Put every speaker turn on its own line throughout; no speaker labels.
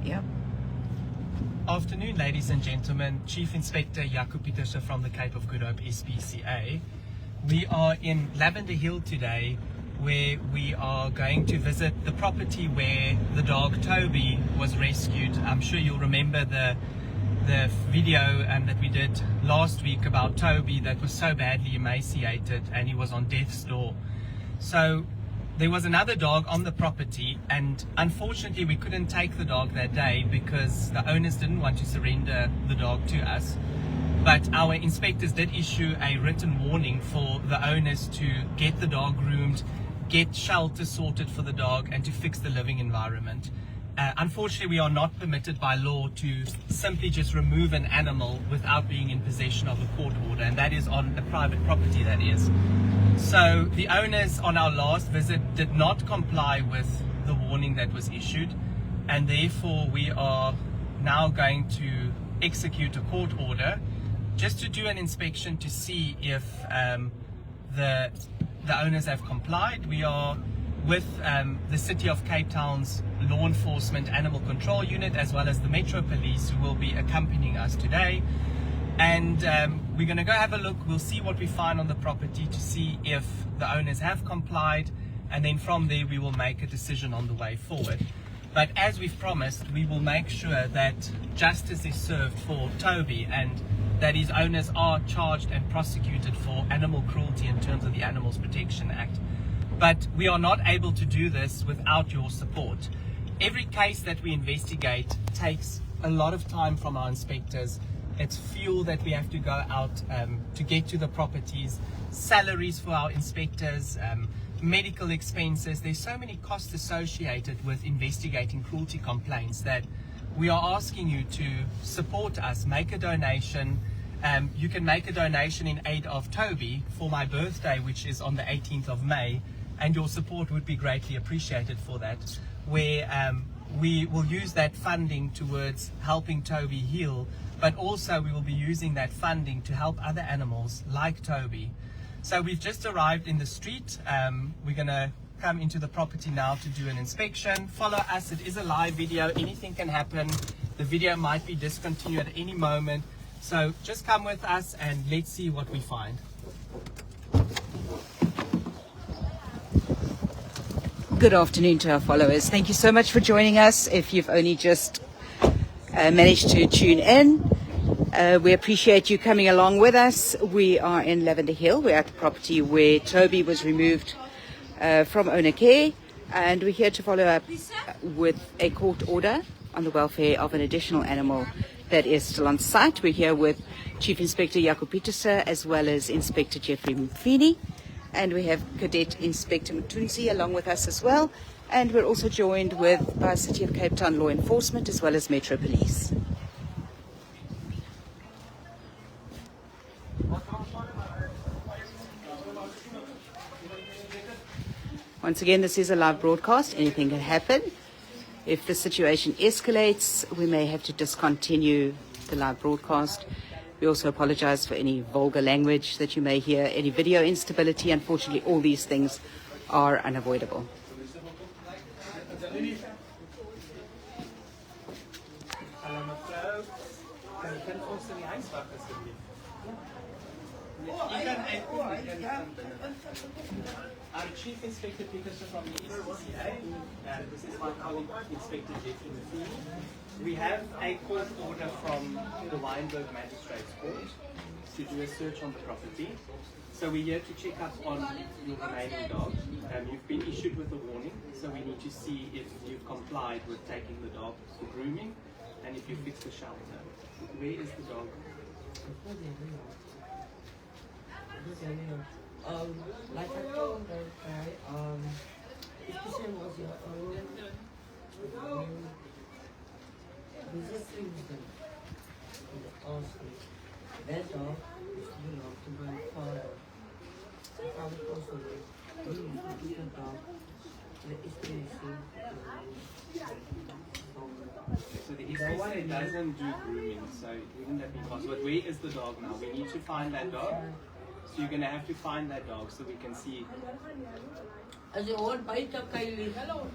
Yep.
Afternoon, ladies and gentlemen. Chief Inspector Jaco Pieterse from the Cape of Good Hope SPCA. We are in Lavender Hill today, where we are going to visit the property where the dog Toby was rescued. I'm sure you'll remember the video that we did last week about Toby that was so badly emaciated and he was on death's door. So there was another dog on the property, and unfortunately we couldn't take the dog that day because the owners didn't want to surrender the dog to us. But our inspectors did issue a written warning for the owners to get the dog groomed, get shelter sorted for the dog, and to fix the living environment. Unfortunately, we are not permitted by law to simply just remove an animal without being in possession of a court order, and that is on a private property, that is. So the owners on our last visit did not comply with the warning that was issued, and therefore we are now going to execute a court order just to do an inspection to see if the owners have complied. We are with the City of Cape Town's Law Enforcement Animal Control Unit, as well as the Metro Police, who will be accompanying us today. And we're going to go have a look. We'll see what we find on the property to see if the owners have complied, and then from there we will make a decision on the way forward. But as we've promised, we will make sure that justice is served for Toby, and that his owners are charged and prosecuted for animal cruelty in terms of the Animals Protection Act. But we are not able to do this without your support. Every case that we investigate takes a lot of time from our inspectors. It's fuel that we have to go out to get to the properties, salaries for our inspectors, medical expenses. There's so many costs associated with investigating cruelty complaints that we are asking you to support us. Make a donation. You can make a donation in aid of Toby for my birthday, which is on the 18th of May, and your support would be greatly appreciated for that, where we will use that funding towards helping Toby heal, but also we will be using that funding to help other animals like Toby. So we've just arrived in the street. We're going to come into the property now to do an inspection. Follow us. It is a live video. Anything can happen. The video might be discontinued at any moment. So just come with us and let's see what we find.
Good afternoon to our followers. Thank you so much for joining us. If you've only just managed to tune in, we appreciate you coming along with us. We are in Lavender Hill. We're at the property where Toby was removed from owner care, and we're here to follow up with a court order on the welfare of an additional animal that is still on site. We're here with Chief Inspector Jaco Pieterse as well as Inspector Jeffrey Mfini, and we have Cadet Inspector Mtunzi along with us as well, and we're also joined with by City of Cape Town Law Enforcement as well as Metro Police. Once again, this is a live broadcast. Anything can happen. If the situation escalates, we may have to discontinue the live broadcast. We also apologize for any vulgar language that you may hear, any video instability. Unfortunately, all these things are unavoidable.
I'm Chief Inspector Pieterse from the SPCA. This is my colleague, Inspector Jaco Pieterse. We have a court order from the Wynberg Magistrates Court to do a search on the property. So we're here to check up on your remaining dog. You've been issued with a warning, so we need to see if you've complied with taking the dog for grooming and if you fixed the shelter. Where is the dog?
Like I told that guy, his position was your own. Resisting them. That dog is belong to my father. If I was also we took the dog to the SPCA.
So the SPCA doesn't do grooming, so wouldn't that be possible? But where is the dog now? We need to find that dog. So you're going to have to find that dog so we can see.
As you want, bite up Kylie. Hello.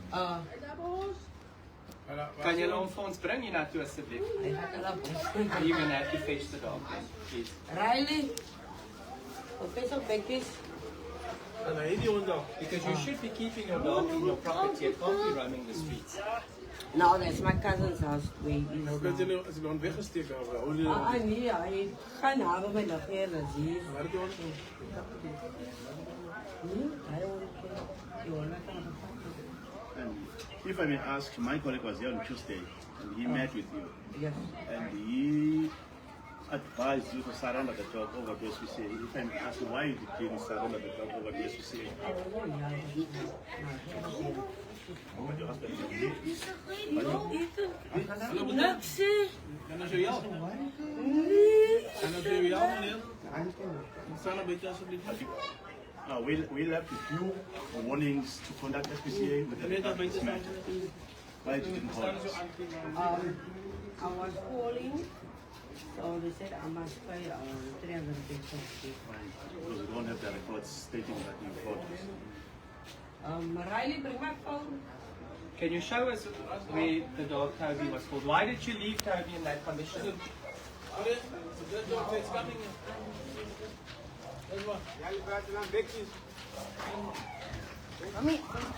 Kan julle hom vir ons bring hiernatoe asseblief?
Hy gaat hulle bos.
You're going to have to fetch the dog, please.
Riley. Wat is op bekkies?
Because you should be keeping your dog in your property. It can't be roaming the streets.
No, that's my cousin's house. Wait,
Nou kan jullie, als ik dan weggesteekt heb, hoe jullie
nee, hij gaan hebben met nog heel dat zie je.
waar doen?
Nee, hij wil niet.
If I may ask, my colleague was here on Tuesday and he met with you
Yes.
and he advised you to surrender the dog over to SPCA. If I may ask, why did you surrender the dog over to SPCA? Over your husband?
Niks.
En als je jou? En als je jou, meneer? Staan een beetje alsjeblieft.
We'll have to do warnings to conduct SPCA with the department's matter. Why did you call us?
I was calling, so they said I must pay 350.
Because we don't have the records stating that you called us.
Riley, bring my phone.
Can you show us where the dog Toby was called? Why did you leave Toby in that condition?
Dat dog is coming.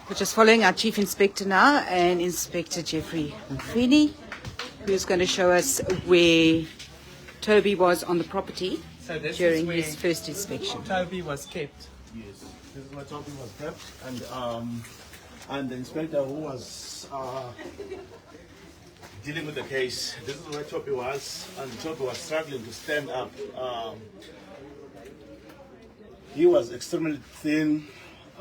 We're just following our Chief Inspector now and Inspector Jeffrey Mfini, who's going to show us where Toby was on the property
So this
during
is where
his first inspection.
Toby was kept.
Yes, this is where Toby was kept, and the inspector who was dealing with the case, this is where Toby was, and Toby was struggling to stand up. He was extremely thin.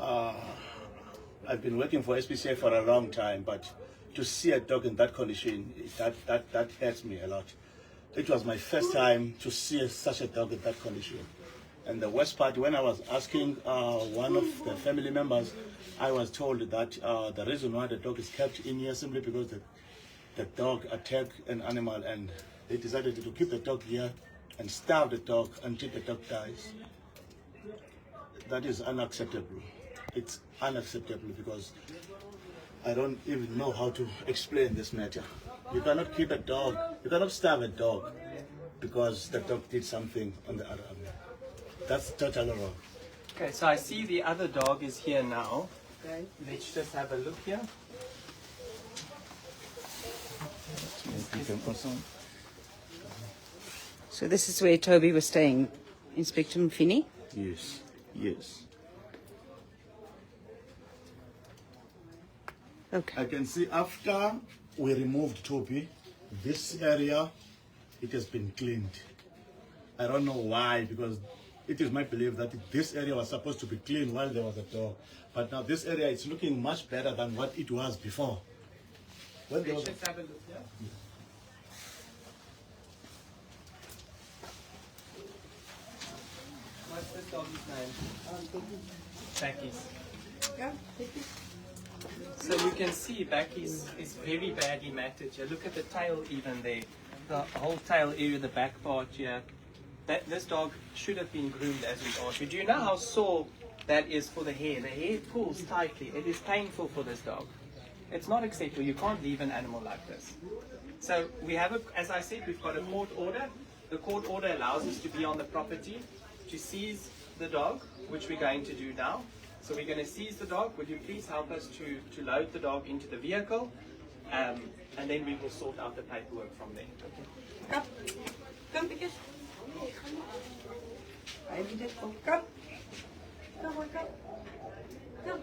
I've been working for SPCA for a long time, but to see a dog in that condition, that hurts me a lot. It was my first time to see such a dog in that condition. And the worst part, when I was asking one of the family members, I was told that the reason why the dog is kept in here simply because the dog attacked an animal, and they decided to keep the dog here and starve the dog until the dog dies. That is unacceptable. It's unacceptable because I don't even know how to explain this matter. You cannot keep a dog, you cannot starve a dog because the dog did something on the other animal. That's totally wrong.
Okay, so I see the other dog is here now.
Okay.
Let's just have a look here.
So this is where Toby was staying, Inspector Mfini.
Yes, yes.
Okay.
I can see after we removed Toby, this area, it has been cleaned. I don't know why, because it is my belief that this area was supposed to be clean while there was a dog. But now this area is looking much better than what it was before. When there was
Let's just have a look here. What's this dog's name? Becky's.
Yeah,
So you can see Becky's is very badly matted here. Look at the tail even there. The whole tail area, the back part here. This dog should have been groomed as we asked you. Do you know how sore that is for the hair? The hair pulls tightly. It is painful for this dog. It's not acceptable. You can't leave an animal like this. So we have, as I said, we've got a court order. The court order allows us to be on the property to seize the dog, which we're going to do now. So we're going to seize the dog. Would you please help us to load the dog into the vehicle? And then we will sort out the paperwork from there. Okay.
Come. Come, because. I did it. Oh, come. Come on, come. Come.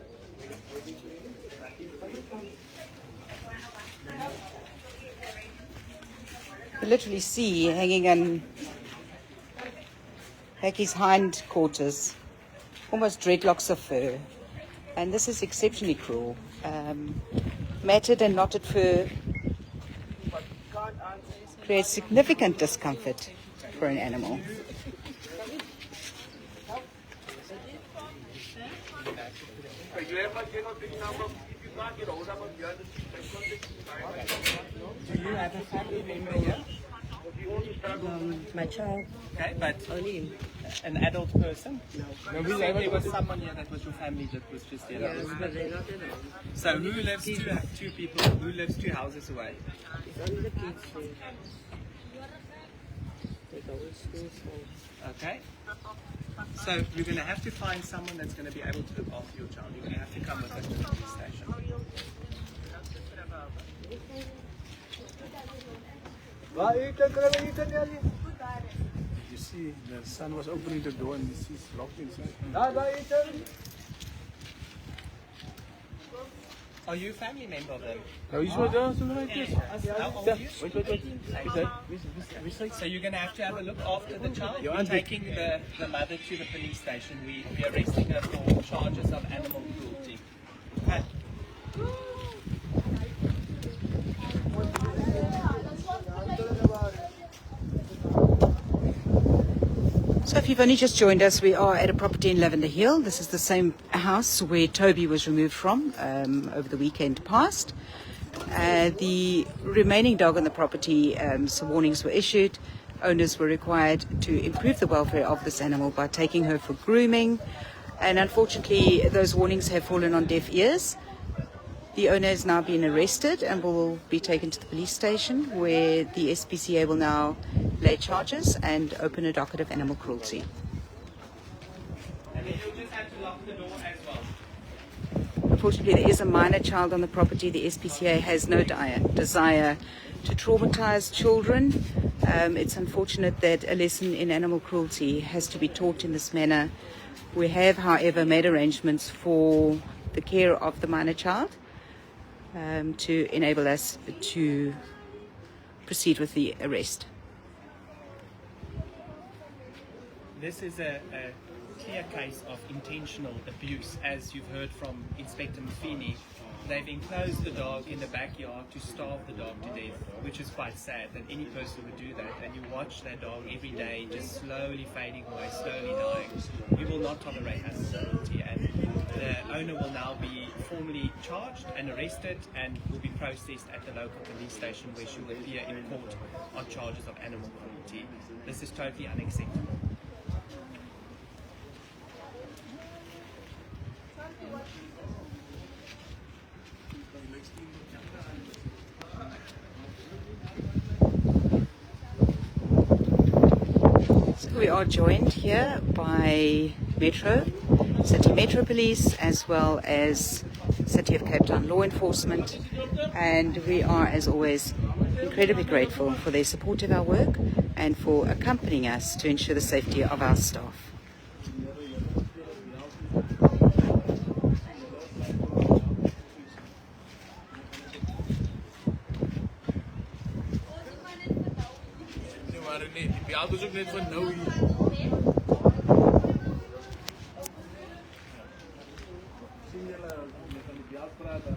You literally see hanging on Becky's hind quarters, almost dreadlocks of fur. And this is exceptionally cruel. Matted and knotted fur creates significant discomfort for an animal.
Do you have a family member here?
My child,
Okay, but
only him.
an adult person? No. You said there was someone here that was your family that was just there.
Yes, but they're not at home.
So who lives two people? Who lives 2 houses away?
It's only the kids here. They go to school, so...
Okay. So you're going to have to find someone that's going to be able to look after your child. You're going to have to come with us to the police station.
You see, the son was opening the door and he's locked inside.
Are you a family member of them?
Nou, iets wat daar zo right is.
How old are you?
Wait.
So you're going to have to have a look after the child. We're taking the mother to the police station. We're arresting her for charges of animal cruelty. Okay.
So if you've only just joined us, we are at a property in Lavender Hill. This is the same house where Toby was removed from over the weekend past. The remaining dog on the property, some warnings were issued. Owners were required to improve the welfare of this animal by taking her for grooming. And unfortunately, those warnings have fallen on deaf ears. The owner has now been arrested and will be taken to the police station, where the SPCA will now lay charges and open a docket of animal cruelty.
And then you'll just have to lock the door as well.
Unfortunately, there is a minor child on the property. The SPCA has no desire to traumatize children. It's unfortunate that a lesson in animal cruelty has to be taught in this manner. We have, however, made arrangements for the care of the minor child to enable us to proceed with the arrest.
This is a clear case of intentional abuse, as you've heard from Inspector Mfini. They've enclosed the dog in the backyard to starve the dog to death, which is quite sad that any person would do that. And you watch that dog every day just slowly fading away, slowly dying. We will not tolerate animal cruelty, and the owner will now be formally charged and arrested and will be processed at the local police station, where she will appear in court on charges of animal cruelty. This is totally unacceptable.
We are joined here by City Metro Police, as well as City of Cape Town Law Enforcement, and we are, as always, incredibly grateful for their support of our work and for accompanying us to ensure the safety of our staff.
Die beeld is ook net van nou hier. Sien julle met van die beeld praat dan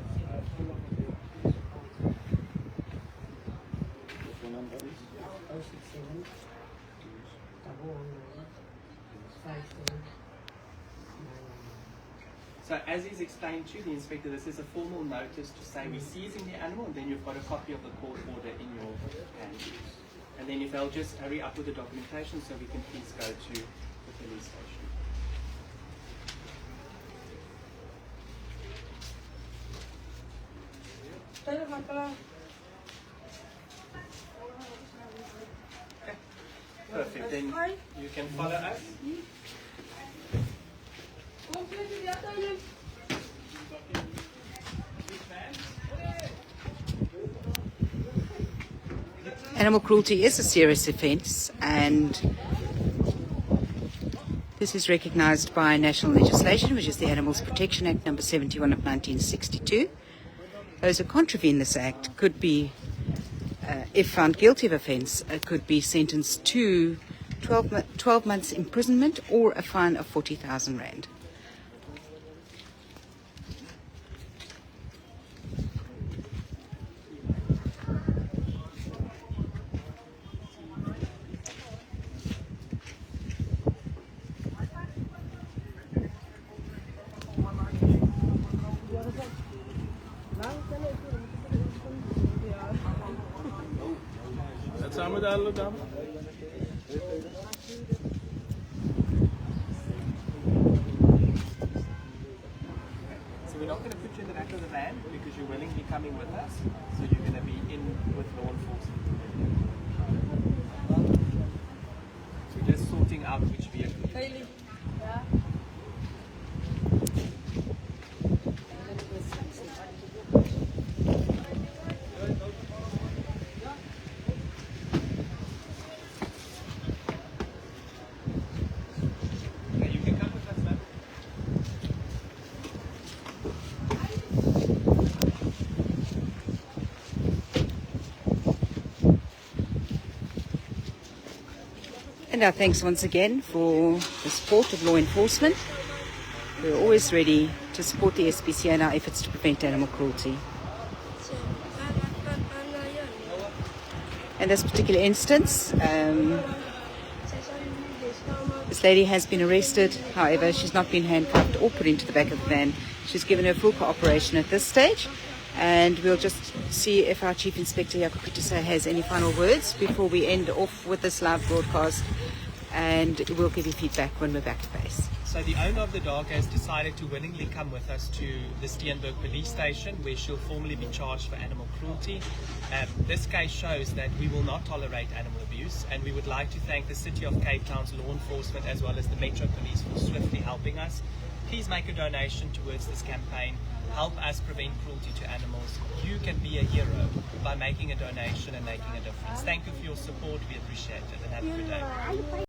So as is explained to the inspector, this is a formal notice to say we're seizing the animal, and then you've got a copy of the court order in your hand. And then if they'll just hurry up with the documentation so we can please go to the police station. Okay. Perfect, then you can follow us.
Animal cruelty is a serious offence, and this is recognised by national legislation, which is the Animals Protection Act number 71 of 1962. Those who contravene this act could be, if found guilty of offence, could be sentenced to 12 months imprisonment or a fine of 40,000 rand.
Wat samen dadelijk dan?
So we're not going to put you in the back of the van because you're willingly coming with us. So you're going to be in with law enforcement. So we're just sorting out which vehicle. Okay, you can come with us, ma'am.
And our thanks once again for the support of law enforcement. We're always ready to support the SPCA in our efforts to prevent animal cruelty. In this particular instance, this lady has been arrested. However, she's not been handcuffed or put into the back of the van. She's given her full cooperation at this stage. And we'll just see if our Chief Inspector Jaco Pieterse has any final words before we end off with this live broadcast. And we'll give you feedback when we're back to base.
So the owner of the dog has decided to willingly come with us to the Steenberg police station where she'll formally be charged for animal cruelty. This case shows that we will not tolerate animal abuse, and we would like to thank the City of Cape Town's law enforcement as well as the Metro Police for swiftly helping us. Please make a donation towards this campaign. Help us prevent cruelty to animals. You can be a hero by making a donation and making a difference. Thank you for your support. We appreciate it, and have a good day.